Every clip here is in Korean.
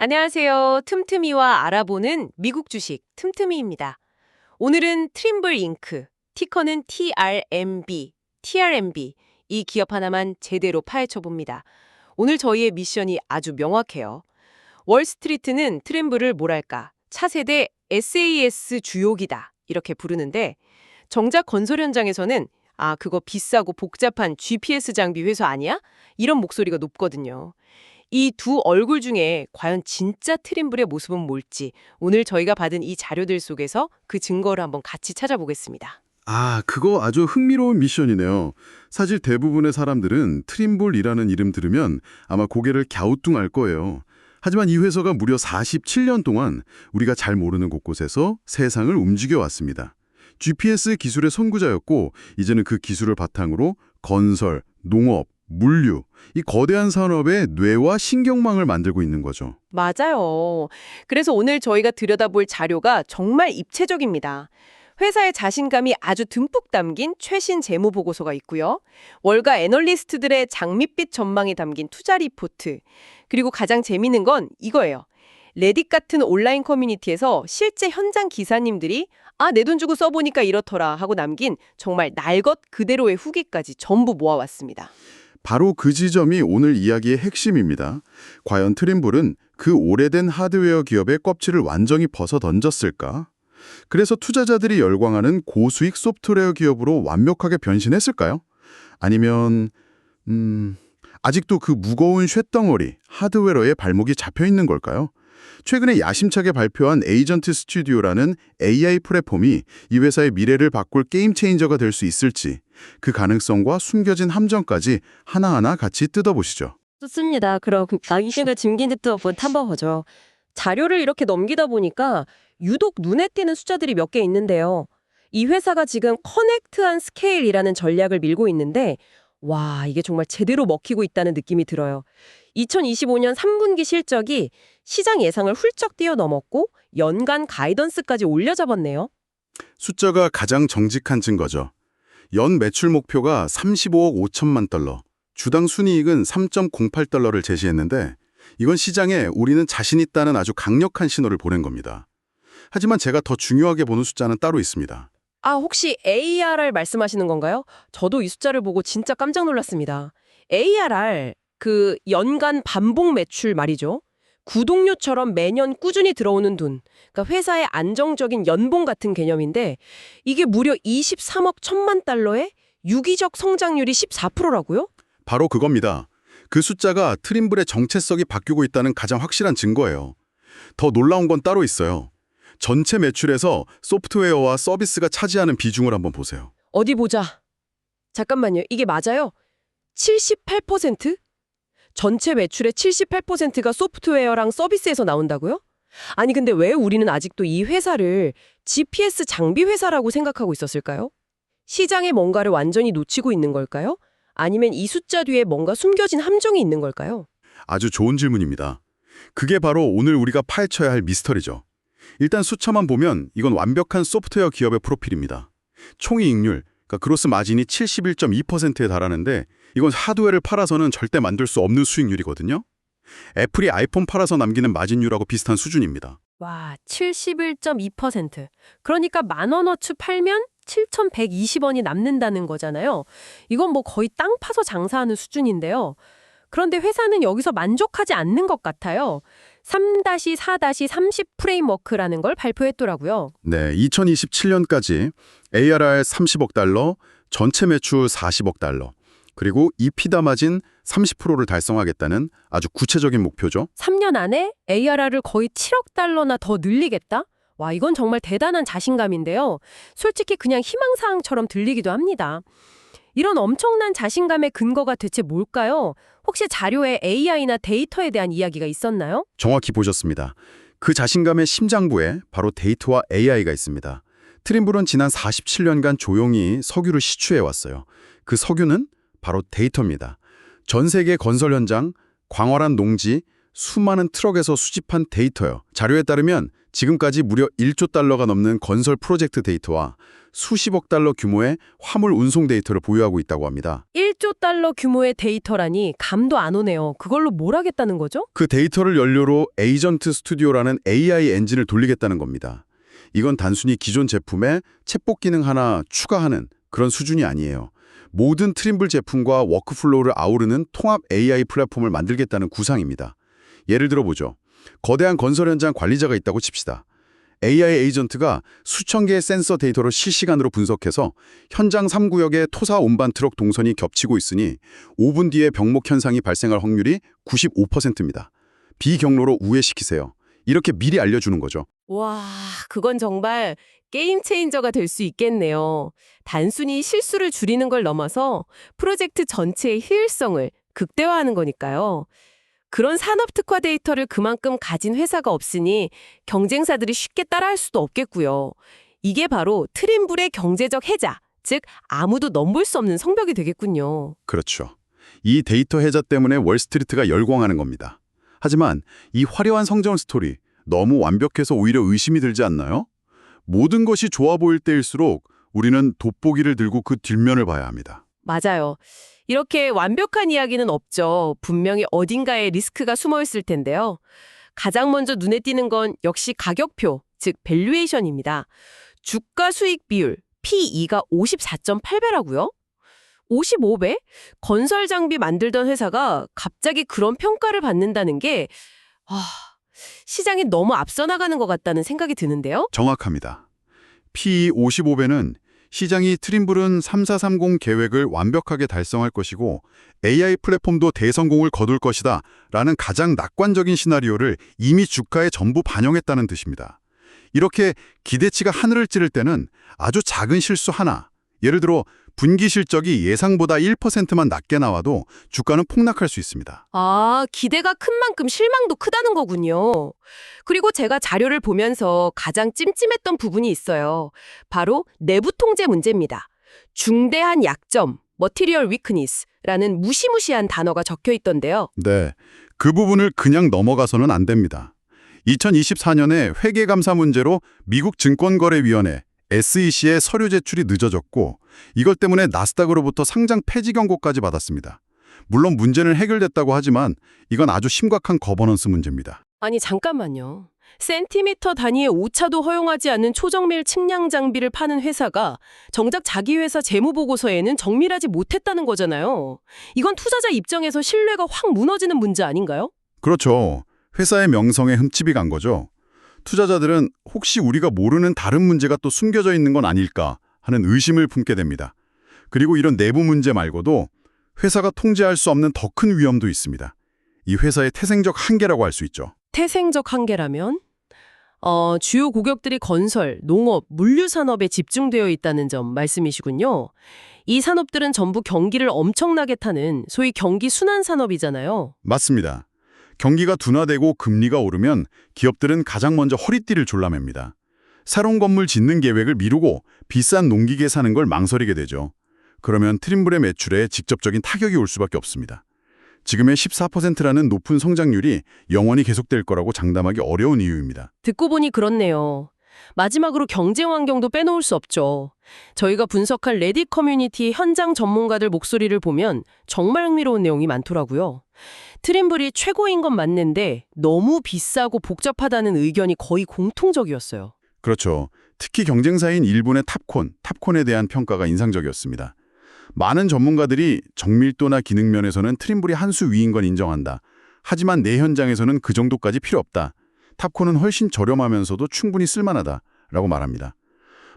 안녕하세요. 틈틈이와 알아보는 미국 주식 틈틈이입니다. 오늘은 트림블 잉크, 티커는 TRMB, 이 기업 하나만 제대로 파헤쳐 봅니다. 오늘 저희의 미션이 아주 명확해요. 월스트리트는 트림블을 뭐랄까, 차세대 SAS 주요기다 이렇게 부르는데 정작 건설 현장에서는 그거 비싸고 복잡한 GPS 장비 회사 아니야? 이런 목소리가 높거든요. 이 두 얼굴 중에 과연 진짜 트림블의 모습은 뭘지 오늘 저희가 받은 이 자료들 속에서 그 증거를 한번 같이 찾아보겠습니다. 그거 아주 흥미로운 미션이네요. 사실 대부분의 사람들은 트림볼이라는 이름 들으면 아마 고개를 갸우뚱할 거예요. 하지만 이 회사가 무려 47년 동안 우리가 잘 모르는 곳곳에서 세상을 움직여 왔습니다. GPS 기술의 선구자였고 이제는 그 기술을 바탕으로 건설, 농업, 물류, 이 거대한 산업의 뇌와 신경망을 만들고 있는 거죠. 맞아요. 그래서 오늘 저희가 들여다볼 자료가 정말 입체적입니다. 회사의 자신감이 아주 듬뿍 담긴 최신 재무 보고서가 있고요. 월가 애널리스트들의 장밋빛 전망이 담긴 투자 리포트. 그리고 가장 재미있는 건 이거예요. 레딧 같은 온라인 커뮤니티에서 실제 현장 기사님들이 내 돈 주고 써보니까 이렇더라 하고 남긴 정말 날 것 그대로의 후기까지 전부 모아왔습니다. 바로 그 지점이 오늘 이야기의 핵심입니다. 과연 트림볼은 그 오래된 하드웨어 기업의 껍질을 완전히 벗어 던졌을까? 그래서 투자자들이 열광하는 고수익 소프트웨어 기업으로 완벽하게 변신했을까요? 아니면 아직도 그 무거운 쇳덩어리, 하드웨어에 발목이 잡혀 있는 걸까요? 최근에 야심차게 발표한 에이전트 스튜디오라는 AI 플랫폼이 이 회사의 미래를 바꿀 게임 체인저가 될 수 있을지, 그 가능성과 숨겨진 함정까지 하나하나 같이 뜯어보시죠. 좋습니다. 그럼 이슈가 짐긴 듯도 한번 보죠. 자료를 이렇게 넘기다 보니까 유독 눈에 띄는 숫자들이 몇 개 있는데요. 이 회사가 지금 커넥트한 스케일이라는 전략을 밀고 있는데 와, 이게 정말 제대로 먹히고 있다는 느낌이 들어요. 2025년 3분기 실적이 시장 예상을 훌쩍 뛰어넘었고 연간 가이던스까지 올려잡았네요. 숫자가 가장 정직한 증거죠. 연 매출 목표가 35억 5천만 달러, 주당 순이익은 3.08달러를 제시했는데 이건 시장에 우리는 자신 있다는 아주 강력한 신호를 보낸 겁니다. 하지만 제가 더 중요하게 보는 숫자는 따로 있습니다. 혹시 ARR 말씀하시는 건가요? 저도 이 숫자를 보고 진짜 깜짝 놀랐습니다. ARR, 그 연간 반복 매출 말이죠. 구독료처럼 매년 꾸준히 들어오는 돈, 그러니까 회사의 안정적인 연봉 같은 개념인데 이게 무려 23억 1천만 달러에 유기적 성장률이 14%라고요? 바로 그겁니다. 그 숫자가 트림블의 정체성이 바뀌고 있다는 가장 확실한 증거예요. 더 놀라운 건 따로 있어요. 전체 매출에서 소프트웨어와 서비스가 차지하는 비중을 한번 보세요. 어디 보자. 잠깐만요. 이게 맞아요? 78%? 전체 매출의 78%가 소프트웨어랑 서비스에서 나온다고요? 아니 근데 왜 우리는 아직도 이 회사를 GPS 장비 회사라고 생각하고 있었을까요? 시장에 뭔가를 완전히 놓치고 있는 걸까요? 아니면 이 숫자 뒤에 뭔가 숨겨진 함정이 있는 걸까요? 아주 좋은 질문입니다. 그게 바로 오늘 우리가 파헤쳐야 할 미스터리죠. 일단 숫자만 보면 이건 완벽한 소프트웨어 기업의 프로필입니다. 총이익률, 그러니까 그로스 마진이 71.2%에 달하는데 이건 하드웨어를 팔아서는 절대 만들 수 없는 수익률이거든요. 애플이 아이폰 팔아서 남기는 마진율하고 비슷한 수준입니다. 와, 71.2%. 그러니까 10,000원어치 팔면 7,120원이 남는다는 거잖아요. 이건 뭐 거의 땅 파서 장사하는 수준인데요. 그런데 회사는 여기서 만족하지 않는 것 같아요. 3-4-30 프레임워크라는 걸 발표했더라고요. 네, 2027년까지 ARR 30억 달러, 전체 매출 40억 달러, 그리고 EBITDA 마진 30%를 달성하겠다는 아주 구체적인 목표죠. 3년 안에 ARR을 거의 7억 달러나 더 늘리겠다? 와, 이건 정말 대단한 자신감인데요. 솔직히 그냥 희망사항처럼 들리기도 합니다. 이런 엄청난 자신감의 근거가 대체 뭘까요? 혹시 자료에 AI나 데이터에 대한 이야기가 있었나요? 정확히 보셨습니다. 그 자신감의 심장부에 바로 데이터와 AI가 있습니다. 트림블은 지난 47년간 조용히 석유를 시추해왔어요. 그 석유는 바로 데이터입니다. 전 세계 건설 현장, 광활한 농지, 수많은 트럭에서 수집한 데이터요. 자료에 따르면 지금까지 무려 1조 달러가 넘는 건설 프로젝트 데이터와 수십억 달러 규모의 화물 운송 데이터를 보유하고 있다고 합니다. 1조 달러 규모의 데이터라니 감도 안 오네요. 그걸로 뭘 하겠다는 거죠? 그 데이터를 연료로 에이전트 스튜디오라는 AI 엔진을 돌리겠다는 겁니다. 이건 단순히 기존 제품에 챗봇 기능 하나 추가하는 그런 수준이 아니에요. 모든 트림블 제품과 워크플로우를 아우르는 통합 AI 플랫폼을 만들겠다는 구상입니다. 예를 들어보죠. 거대한 건설 현장 관리자가 있다고 칩시다. AI 에이전트가 수천 개의 센서 데이터를 실시간으로 분석해서 현장 3구역에 토사 운반 트럭 동선이 겹치고 있으니 5분 뒤에 병목 현상이 발생할 확률이 95%입니다. 비경로로 우회시키세요. 이렇게 미리 알려주는 거죠. 와, 그건 정말 게임 체인저가 될 수 있겠네요. 단순히 실수를 줄이는 걸 넘어서 프로젝트 전체의 효율성을 극대화하는 거니까요. 그런 산업 특화 데이터를 그만큼 가진 회사가 없으니 경쟁사들이 쉽게 따라할 수도 없겠고요. 이게 바로 트림블의 경제적 해자, 즉 아무도 넘볼 수 없는 성벽이 되겠군요. 그렇죠. 이 데이터 해자 때문에 월스트리트가 열광하는 겁니다. 하지만 이 화려한 성장 스토리 너무 완벽해서 오히려 의심이 들지 않나요? 모든 것이 좋아 보일 때일수록 우리는 돋보기를 들고 그 뒷면을 봐야 합니다. 맞아요. 이렇게 완벽한 이야기는 없죠. 분명히 어딘가에 리스크가 숨어 있을 텐데요. 가장 먼저 눈에 띄는 건 역시 가격표, 즉 밸류에이션입니다. 주가 수익 비율 P/E가 54.8배라고요? 55배? 건설 장비 만들던 회사가 갑자기 그런 평가를 받는다는 게 시장이 너무 앞서 나가는 것 같다는 생각이 드는데요. 정확합니다. P/E 55배는 시장이 트림블은 3430 계획을 완벽하게 달성할 것이고 AI 플랫폼도 대성공을 거둘 것이다 라는 가장 낙관적인 시나리오를 이미 주가에 전부 반영했다는 뜻입니다. 이렇게 기대치가 하늘을 찌를 때는 아주 작은 실수 하나, 예를 들어 분기 실적이 예상보다 1%만 낮게 나와도 주가는 폭락할 수 있습니다. 아, 기대가 큰 만큼 실망도 크다는 거군요. 그리고 제가 자료를 보면서 가장 찜찜했던 부분이 있어요. 바로 내부 통제 문제입니다. 중대한 약점, material weakness라는 무시무시한 단어가 적혀 있던데요. 네, 그 부분을 그냥 넘어가서는 안 됩니다. 2024년에 회계감사 문제로 미국 증권거래위원회 SEC의 서류 제출이 늦어졌고 이것 때문에 나스닥으로부터 상장 폐지 경고까지 받았습니다. 물론 문제는 해결됐다고 하지만 이건 아주 심각한 거버넌스 문제입니다. 아니 잠깐만요. 센티미터 단위의 오차도 허용하지 않는 초정밀 측량 장비를 파는 회사가 정작 자기 회사 재무보고서에는 정밀하지 못했다는 거잖아요. 이건 투자자 입장에서 신뢰가 확 무너지는 문제 아닌가요? 그렇죠. 회사의 명성에 흠집이 간 거죠. 투자자들은 혹시 우리가 모르는 다른 문제가 또 숨겨져 있는 건 아닐까 하는 의심을 품게 됩니다. 그리고 이런 내부 문제 말고도 회사가 통제할 수 없는 더 큰 위험도 있습니다. 이 회사의 태생적 한계라고 할 수 있죠. 태생적 한계라면? 주요 고객들이 건설, 농업, 물류 산업에 집중되어 있다는 점 말씀이시군요. 이 산업들은 전부 경기를 엄청나게 타는 소위 경기 순환 산업이잖아요. 맞습니다. 경기가 둔화되고 금리가 오르면 기업들은 가장 먼저 허리띠를 졸라맵니다. 새로운 건물 짓는 계획을 미루고 비싼 농기계 사는 걸 망설이게 되죠. 그러면 트림블의 매출에 직접적인 타격이 올 수밖에 없습니다. 지금의 14%라는 높은 성장률이 영원히 계속될 거라고 장담하기 어려운 이유입니다. 듣고 보니 그렇네요. 마지막으로 경쟁 환경도 빼놓을 수 없죠. 저희가 분석한 레딧 커뮤니티 현장 전문가들 목소리를 보면 정말 흥미로운 내용이 많더라고요. 트림블이 최고인 건 맞는데 너무 비싸고 복잡하다는 의견이 거의 공통적이었어요. 그렇죠. 특히 경쟁사인 일본의 탑콘에 대한 평가가 인상적이었습니다. 많은 전문가들이 정밀도나 기능 면에서는 트림블이 한 수 위인 건 인정한다. 하지만 내 현장에서는 그 정도까지 필요 없다. 탑콘은 훨씬 저렴하면서도 충분히 쓸만하다라고 말합니다.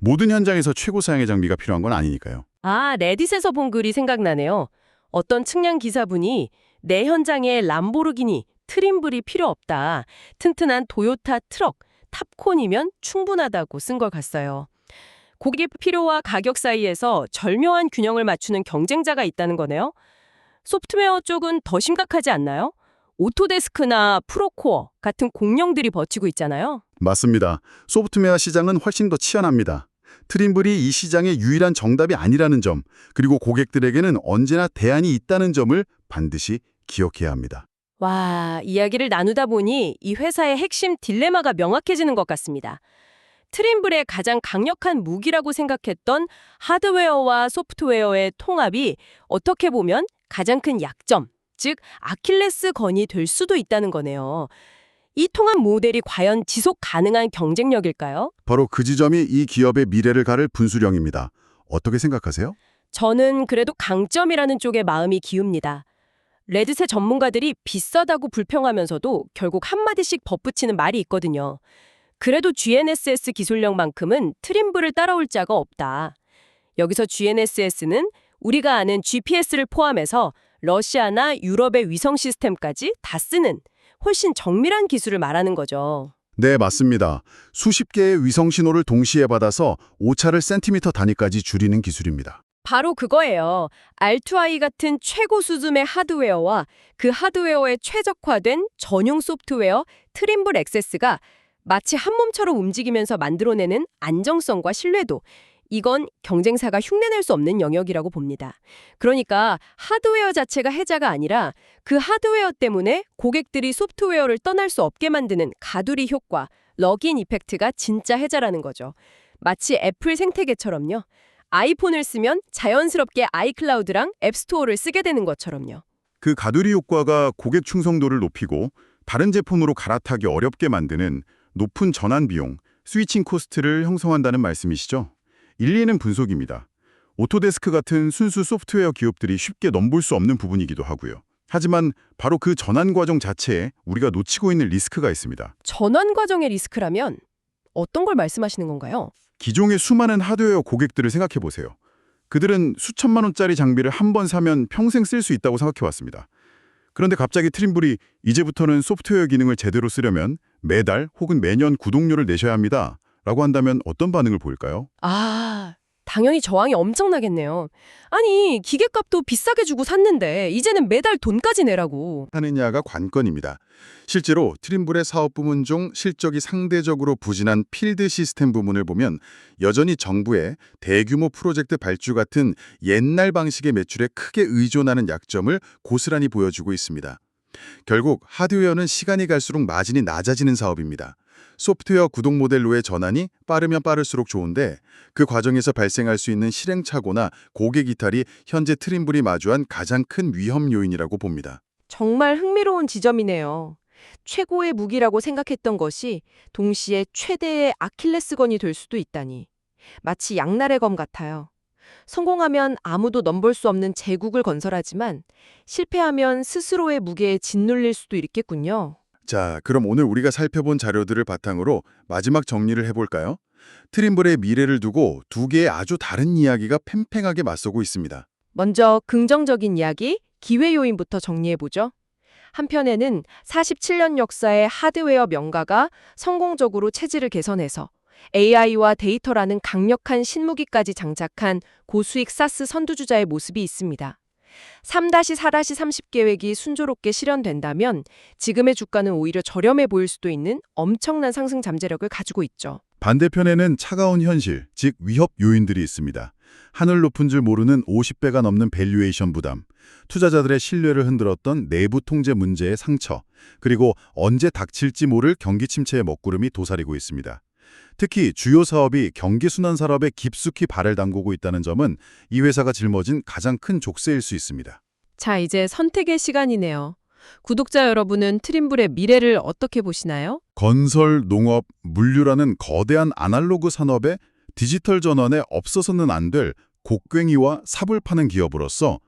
모든 현장에서 최고 사양의 장비가 필요한 건 아니니까요. 아, 레딧에서 본 글이 생각나네요. 어떤 측량 기사분이 내 현장에 람보르기니, 트림블이 필요 없다. 튼튼한 도요타 트럭, 탑콘이면 충분하다고 쓴 걸 봤어요. 고객의 필요와 가격 사이에서 절묘한 균형을 맞추는 경쟁자가 있다는 거네요. 소프트웨어 쪽은 더 심각하지 않나요? 오토데스크나 프로코어 같은 공룡들이 버티고 있잖아요. 맞습니다. 소프트웨어 시장은 훨씬 더 치열합니다. 트림블이 이 시장의 유일한 정답이 아니라는 점, 그리고 고객들에게는 언제나 대안이 있다는 점을 반드시 기억해야 합니다. 와, 이야기를 나누다 보니 이 회사의 핵심 딜레마가 명확해지는 것 같습니다. 트림블의 가장 강력한 무기라고 생각했던 하드웨어와 소프트웨어의 통합이 어떻게 보면 가장 큰 약점, 즉 아킬레스건이 될 수도 있다는 거네요. 이 통합 모델이 과연 지속 가능한 경쟁력일까요? 바로 그 지점이 이 기업의 미래를 가를 분수령입니다. 어떻게 생각하세요? 저는 그래도 강점이라는 쪽에 마음이 기웁니다. 레드셋 전문가들이 비싸다고 불평하면서도 결국 한마디씩 덧붙이는 말이 있거든요. 그래도 GNSS 기술력만큼은 트림블을 따라올 자가 없다. 여기서 GNSS는 우리가 아는 GPS를 포함해서 러시아나 유럽의 위성 시스템까지 다 쓰는 훨씬 정밀한 기술을 말하는 거죠. 네, 맞습니다. 수십 개의 위성 신호를 동시에 받아서 오차를 센티미터 단위까지 줄이는 기술입니다. 바로 그거예요. R2I 같은 최고 수준의 하드웨어와 그 하드웨어에 최적화된 전용 소프트웨어 트림블 액세스가 마치 한 몸처럼 움직이면서 만들어내는 안정성과 신뢰도, 이건 경쟁사가 흉내낼 수 없는 영역이라고 봅니다. 그러니까 하드웨어 자체가 해자가 아니라 그 하드웨어 때문에 고객들이 소프트웨어를 떠날 수 없게 만드는 가두리 효과, 럭인 이펙트가 진짜 해자라는 거죠. 마치 애플 생태계처럼요. 아이폰을 쓰면 자연스럽게 아이클라우드랑 앱스토어를 쓰게 되는 것처럼요. 그 가두리 효과가 고객 충성도를 높이고 다른 제품으로 갈아타기 어렵게 만드는 높은 전환 비용, 스위칭 코스트를 형성한다는 말씀이시죠? 일리 있는 분석입니다. 오토데스크 같은 순수 소프트웨어 기업들이 쉽게 넘볼 수 없는 부분이기도 하고요. 하지만 바로 그 전환 과정 자체에 우리가 놓치고 있는 리스크가 있습니다. 전환 과정의 리스크라면 어떤 걸 말씀하시는 건가요? 기존의 수많은 하드웨어 고객들을 생각해 보세요. 그들은 수천만 원짜리 장비를 한 번 사면 평생 쓸 수 있다고 생각해 왔습니다. 그런데 갑자기 트림블이 이제부터는 소프트웨어 기능을 제대로 쓰려면 매달 혹은 매년 구독료를 내셔야 합니다. 라고 한다면 어떤 반응을 보일까요? 당연히 저항이 엄청나겠네요. 아니, 기계값도 비싸게 주고 샀는데 이제는 매달 돈까지 내라고. 하느냐가 관건입니다. 실제로 트림블의 사업 부문 중 실적이 상대적으로 부진한 필드 시스템 부문을 보면 여전히 정부의 대규모 프로젝트 발주 같은 옛날 방식의 매출에 크게 의존하는 약점을 고스란히 보여주고 있습니다. 결국 하드웨어는 시간이 갈수록 마진이 낮아지는 사업입니다. 소프트웨어 구독 모델로의 전환이 빠르면 빠를수록 좋은데 그 과정에서 발생할 수 있는 실행착오나 고객 이탈이 현재 트림블이 마주한 가장 큰 위험 요인이라고 봅니다. 정말 흥미로운 지점이네요. 최고의 무기라고 생각했던 것이 동시에 최대의 아킬레스건이 될 수도 있다니. 마치 양날의 검 같아요. 성공하면 아무도 넘볼 수 없는 제국을 건설하지만 실패하면 스스로의 무게에 짓눌릴 수도 있겠군요. 자, 그럼 오늘 우리가 살펴본 자료들을 바탕으로 마지막 정리를 해볼까요? 트림블의 미래를 두고 두 개의 아주 다른 이야기가 팽팽하게 맞서고 있습니다. 먼저 긍정적인 이야기, 기회 요인부터 정리해보죠. 한편에는 47년 역사의 하드웨어 명가가 성공적으로 체질을 개선해서 AI와 데이터라는 강력한 신무기까지 장착한 고수익 사스 선두주자의 모습이 있습니다. 3-4-30 계획이 순조롭게 실현된다면 지금의 주가는 오히려 저렴해 보일 수도 있는 엄청난 상승 잠재력을 가지고 있죠. 반대편에는 차가운 현실, 즉 위협 요인들이 있습니다. 하늘 높은 줄 모르는 50배가 넘는 밸류에이션 부담, 투자자들의 신뢰를 흔들었던 내부 통제 문제의 상처, 그리고 언제 닥칠지 모를 경기 침체의 먹구름이 도사리고 있습니다. 특히 주요 사업이 경기순환 산업에 깊숙이 발을 담그고 있다는 점은 이 회사가 짊어진 가장 큰 족쇄일 수 있습니다. 자, 이제 선택의 시간이네요. 구독자 여러분은 트림블의 미래를 어떻게 보시나요? 건설, 농업, 물류라는 거대한 아날로그 산업의 디지털 전환에 없어서는 안 될 곡괭이와 삽을 파는 기업으로서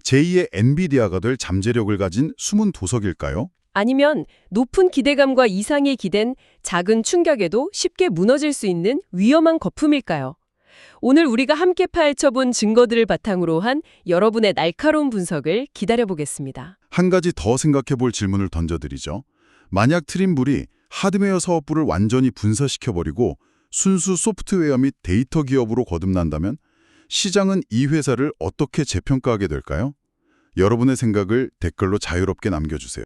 제2의 엔비디아가 될 잠재력을 가진 숨은 도석일까요? 아니면 높은 기대감과 이상이 기댄 작은 충격에도 쉽게 무너질 수 있는 위험한 거품일까요? 오늘 우리가 함께 파헤쳐본 증거들을 바탕으로 한 여러분의 날카로운 분석을 기다려보겠습니다. 한 가지 더 생각해 볼 질문을 던져드리죠. 만약 트림블이 하드웨어 사업부를 완전히 분사시켜버리고 순수 소프트웨어 및 데이터 기업으로 거듭난다면 시장은 이 회사를 어떻게 재평가하게 될까요? 여러분의 생각을 댓글로 자유롭게 남겨주세요.